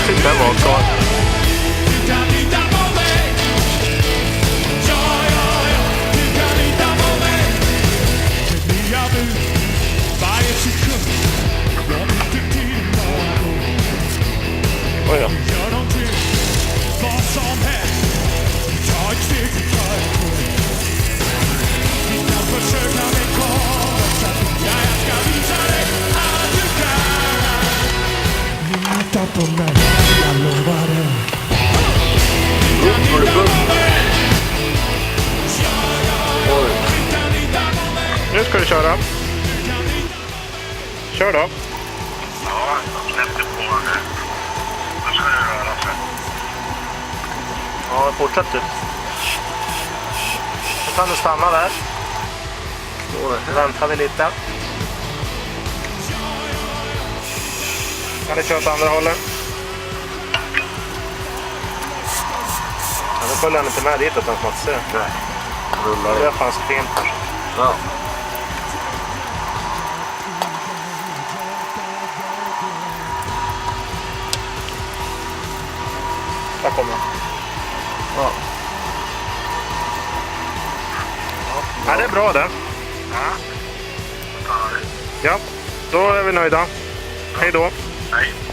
han sitter där bak så. Oj då. Nu ska du köra. Kör då. Ja, jag släppte på nu. Då ska det röra sig. Ja, fortsätt du. Nu kan du stanna där. Så väntar vi lite. Kan du köra åt andra hållet? Ja, nu följer han inte med dit utan Mats ser. Nej, rullar Det fanns fint. Ja. Där kommer han. Ja. Ja, det är bra det. Ja. Ja, då är vi nöjda. Hej då. Nej.